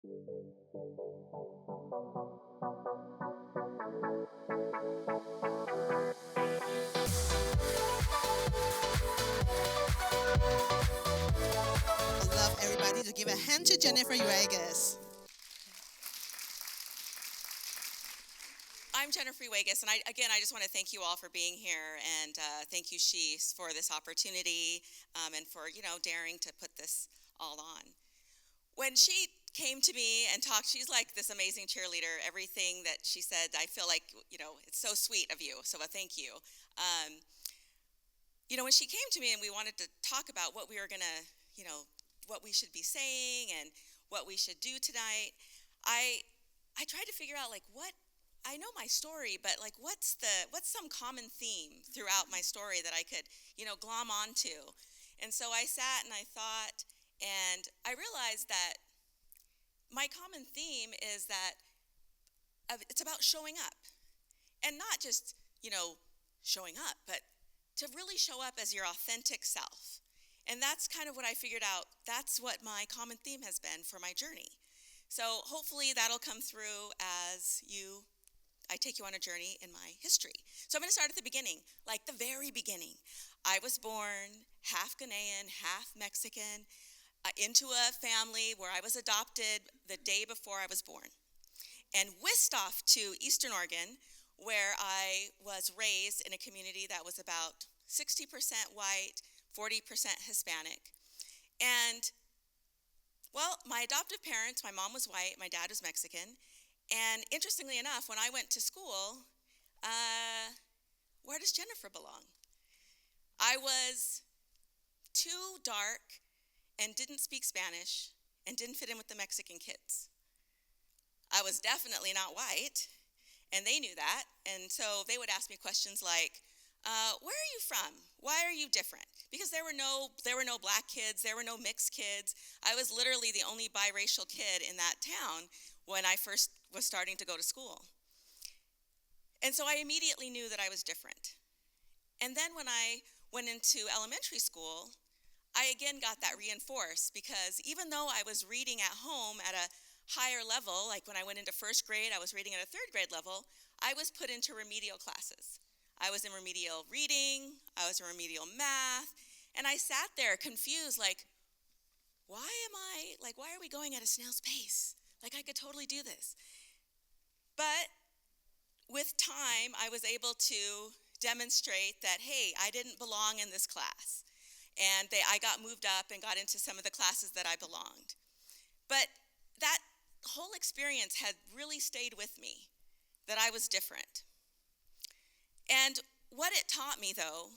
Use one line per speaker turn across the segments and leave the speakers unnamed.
I'd love everybody to give a hand to Jennifer Yruegas.
I'm Jennifer Yruegas, and I just want to thank you all for being here, and thank you, Shees, for this opportunity, and for, daring to put this all on. When she came to me and talked, she's like this amazing cheerleader. Everything that she said, I feel like, it's so sweet of you, so thank you. When she came to me and we wanted to talk about what we were going to, what we should be saying and what we should do tonight, I tried to figure out, what, I know my story, but what's some common theme throughout my story that I could, glom onto. And so I sat and I thought, and I realized that my common theme is that it's about showing up, and not just, showing up, but to really show up as your authentic self. And that's kind of what I figured out. That's what my common theme has been for my journey. So hopefully that'll come through as I take you on a journey in my history. So I'm going to start at the beginning, like the very beginning. I was born half Ghanaian, half Mexican, into a family where I was adopted the day before I was born, and whisked off to Eastern Oregon, where I was raised in a community that was about 60% white, 40% Hispanic. And, well, my adoptive parents, my mom was white, my dad was Mexican. And interestingly enough, when I went to school, where does Jennifer belong? I was too dark and didn't speak Spanish and didn't fit in with the Mexican kids. I was definitely not white, and they knew that. And so they would ask me questions like, where are you from? Why are you different? Because there were no black kids, there were no mixed kids. I was literally the only biracial kid in that town when I first was starting to go to school. And so I immediately knew that I was different. And then when I went into elementary school, I again got that reinforced, because even though I was reading at home at a higher level, like when I went into first grade, I was reading at a third grade level, I was put into remedial classes. I was in remedial reading, I was in remedial math, and I sat there confused, why are we going at a snail's pace? I could totally do this. But with time, I was able to demonstrate that, hey, I didn't belong in this class. And I got moved up and got into some of the classes that I belonged. But that whole experience had really stayed with me, that I was different. And what it taught me, though,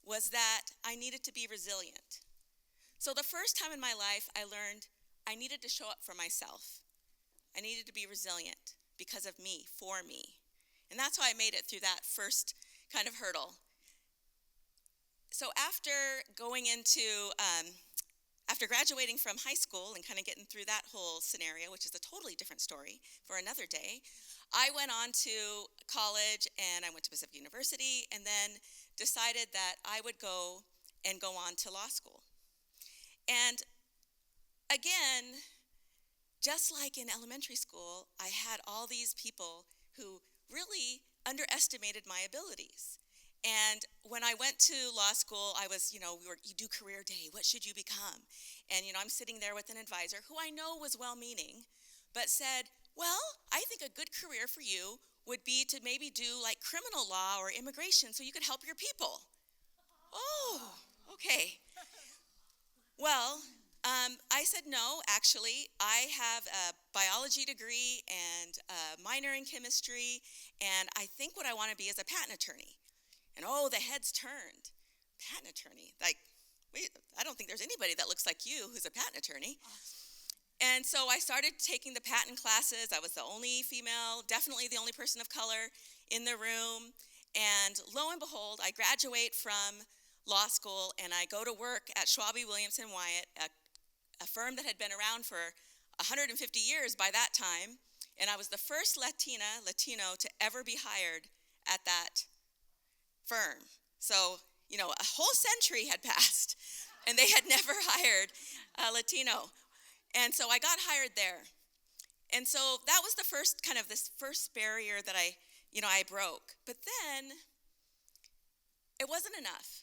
was that I needed to be resilient. So the first time in my life, I learned I needed to show up for myself. I needed to be resilient because of me, for me. And that's how I made it through that first kind of hurdle. So after graduating from high school and kind of getting through that whole scenario, which is a totally different story for another day, I went on to college, and I went to Pacific University, and then decided that I would go on to law school. And again, just like in elementary school, I had all these people who really underestimated my abilities. And when I went to law school, I was, you do career day. What should you become? And, I'm sitting there with an advisor who I know was well-meaning, but said, well, I think a good career for you would be to maybe do criminal law or immigration so you could help your people. Oh, okay. Well, I said, no, actually, I have a biology degree and a minor in chemistry, and I think what I want to be is a patent attorney. And the heads turned. Patent attorney? I don't think there's anybody that looks like you who's a patent attorney. And so I started taking the patent classes. I was the only female, definitely the only person of color in the room. And lo and behold, I graduate from law school, and I go to work at Schwab Williamson Wyatt, a firm that had been around for 150 years by that time. And I was the first Latino to ever be hired at that firm. So, a whole century had passed, and they had never hired a Latino. And so I got hired there. And so that was the first kind of this first barrier that I broke. But then it wasn't enough.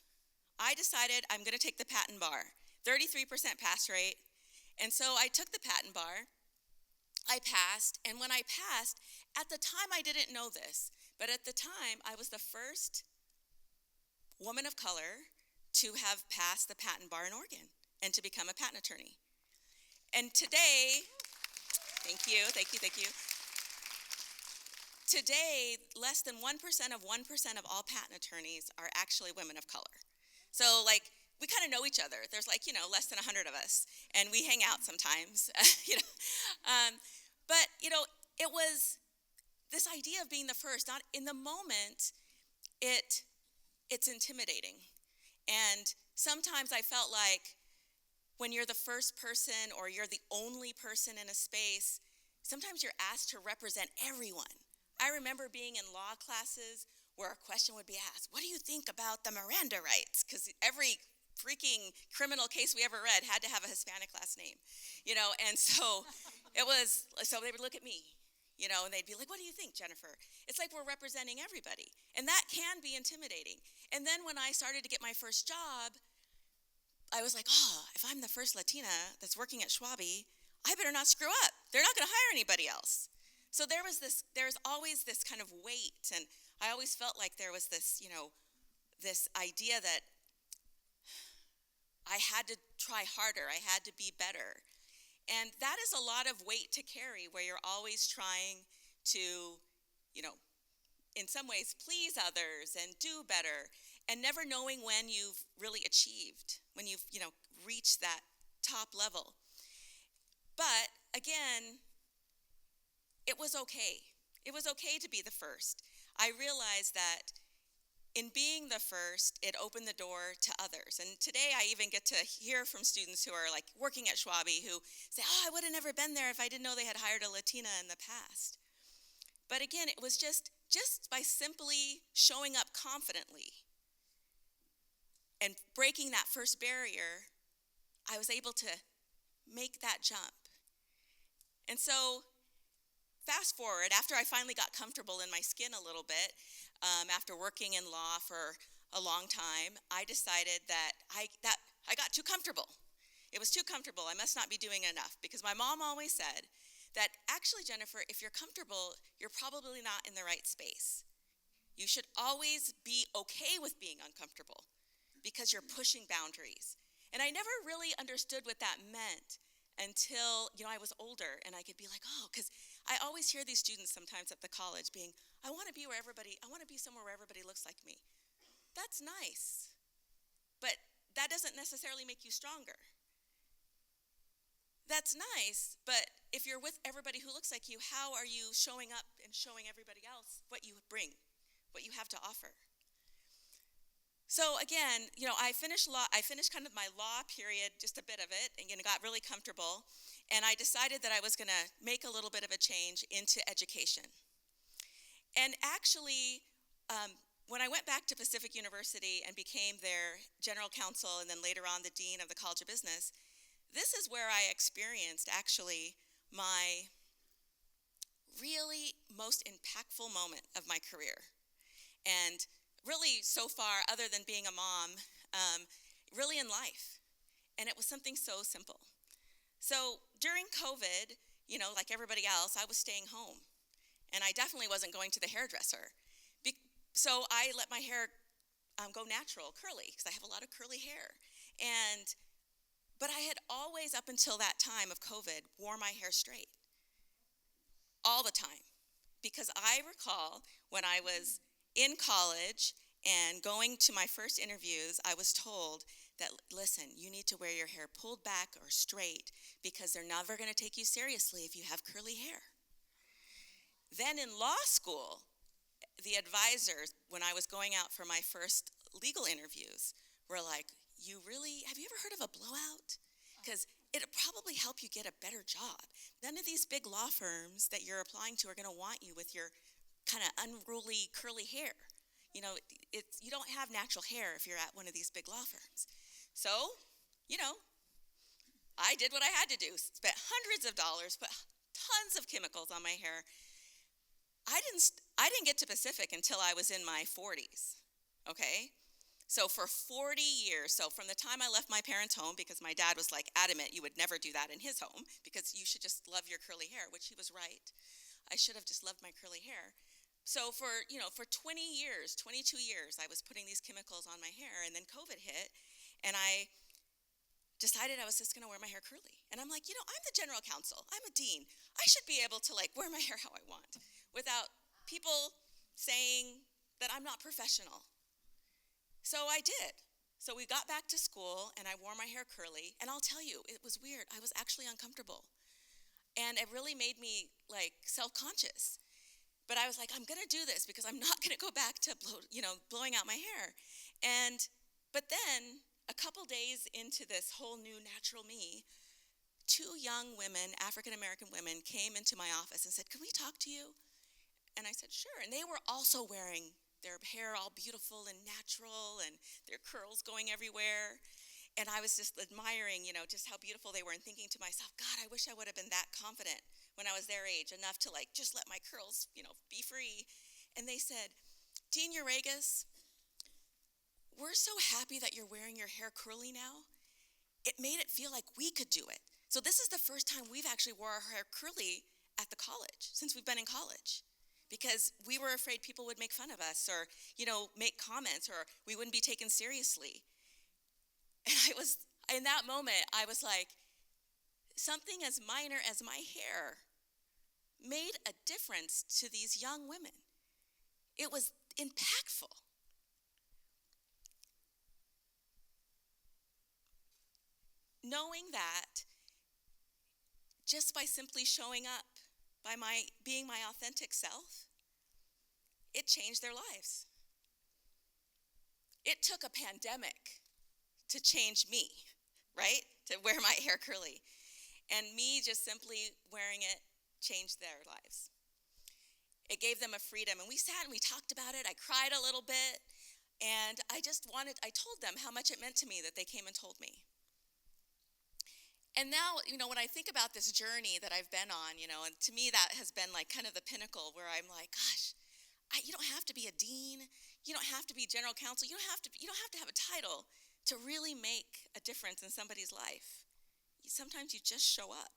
I decided I'm going to take the patent bar, 33% pass rate. And so I took the patent bar. I passed, and when I passed, at the time I didn't know this, but at the time I was the first woman of color to have passed the patent bar in Oregon and to become a patent attorney. And today, thank you. Today, less than 1% of all patent attorneys are actually women of color. So we kind of know each other. There's less than 100 of us, and we hang out sometimes, But, it was this idea of being the first. Not in the moment, it's intimidating. And sometimes I felt like when you're the first person or you're the only person in a space, sometimes you're asked to represent everyone. I remember being in law classes where a question would be asked, what do you think about the Miranda rights? Because every freaking criminal case we ever read had to have a Hispanic last name, and so so they would look at me, and they'd be like, what do you think, Jennifer? It's like we're representing everybody, and that can be intimidating. And then when I started to get my first job, I was like, if I'm the first Latina that's working at Schwabe, I better not screw up. They're not going to hire anybody else. So there's always this kind of weight, and I always felt like there was this, this idea that I had to try harder, I had to be better. And that is a lot of weight to carry, where you're always trying to, in some ways please others and do better, and never knowing when you've really achieved, when you've, reached that top level. But again, it was okay. It was okay to be the first. I realized that in being the first, it opened the door to others. And today I even get to hear from students who are working at Schwabe who say, I would have never been there if I didn't know they had hired a Latina in the past. But again, it was just by simply showing up confidently and breaking that first barrier, I was able to make that jump. And so fast forward, after I finally got comfortable in my skin a little bit, after working in law for a long time, I decided that I got too comfortable. It was too comfortable. I must not be doing enough, because my mom always said that, actually, Jennifer, if you're comfortable, you're probably not in the right space. You should always be okay with being uncomfortable, because you're pushing boundaries. And I never really understood what that meant until, I was older, and I could be like, because I always hear these students sometimes at the college being, I want to be somewhere where everybody looks like me. That's nice, but that doesn't necessarily make you stronger. That's nice, but if you're with everybody who looks like you, how are you showing up and showing everybody else what you bring, what you have to offer? So again, I finished kind of my law period, just a bit of it, and got really comfortable, and I decided that I was going to make a little bit of a change into education. And actually, when I went back to Pacific University and became their general counsel, and then later on the dean of the College of Business, this is where I experienced actually my really most impactful moment of my career. And really, so far, other than being a mom, really in life. And it was something so simple. So during COVID, like everybody else, I was staying home. And I definitely wasn't going to the hairdresser. So I let my hair go natural, curly, because I have a lot of curly hair. But I had always, up until that time of COVID, wore my hair straight. All the time. Because I recall when I was in college and going to my first interviews, I was told that, listen, you need to wear your hair pulled back or straight, because they're never going to take you seriously if you have curly hair. Then in law school, the advisors, when I was going out for my first legal interviews, were like, have you ever heard of a blowout? Because it'll probably help you get a better job. None of these big law firms that you're applying to are going to want you with your kind of unruly curly hair. You don't have natural hair if you're at one of these big law firms. So, I did what I had to do. Spent hundreds of dollars, put tons of chemicals on my hair. I didn't get to Pacific until I was in my 40s, okay? So for 40 years, so from the time I left my parents' home, because my dad was like adamant you would never do that in his home, because you should just love your curly hair, which he was right. I should have just loved my curly hair. So for 20 years, 22 years, I was putting these chemicals on my hair, and then COVID hit, and I decided I was just gonna wear my hair curly. And I'm like, I'm the general counsel, I'm a dean. I should be able to like wear my hair how I want without people saying that I'm not professional. So I did. So we got back to school and I wore my hair curly, and I'll tell you, it was weird. I was actually uncomfortable. And it really made me like self-conscious. But I was like, I'm gonna do this because I'm not gonna go back to blowing out my hair. But then a couple days into this whole new natural me, 2 young women, African-American women, came into my office and said, "Can we talk to you?" And I said, "Sure." And they were also wearing their hair all beautiful and natural and their curls going everywhere. And I was just admiring, just how beautiful they were, and thinking to myself, God, I wish I would have been that confident when I was their age, enough to like just let my curls, be free. And they said, "Dean Yruegas, we're so happy that you're wearing your hair curly now. It made it feel like we could do it. So this is the first time we've actually wore our hair curly at the college, since we've been in college. Because we were afraid people would make fun of us or, make comments, or we wouldn't be taken seriously." And in that moment, I was like, something as minor as my hair made a difference to these young women. It was impactful. Knowing that just by simply showing up, by being my authentic self, it changed their lives. It took a pandemic to change me, right? To wear my hair curly. And me just simply wearing it changed their lives. It gave them a freedom. And we sat and we talked about it. I cried a little bit. And I told them how much it meant to me that they came and told me. And now, when I think about this journey that I've been on, and to me that has been like kind of the pinnacle, where I'm like, gosh, you don't have to be a dean, you don't have to be general counsel, you don't have to have a title to really make a difference in somebody's life. Sometimes you just show up.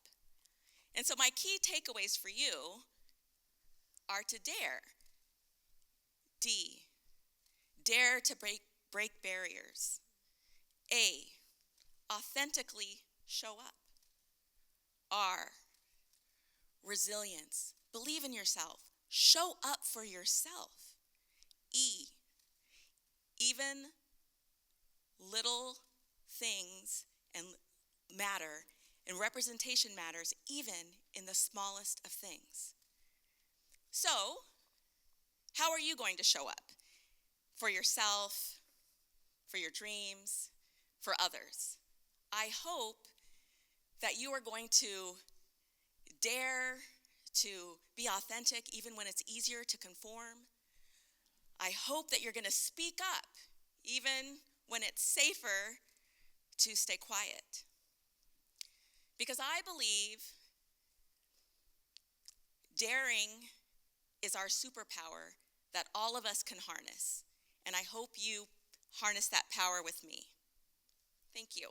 And so my key takeaways for you are to dare. D, dare to break barriers. A, authentically show up. R, resilience. Believe in yourself. Show up for yourself. E, even little things and matter, and representation matters even in the smallest of things. So, how are you going to show up for yourself, for your dreams, for others? I hope that you are going to dare to be authentic even when it's easier to conform. I hope that you're going to speak up even when it's safer to stay quiet. Because I believe daring is our superpower that all of us can harness. And I hope you harness that power with me. Thank you.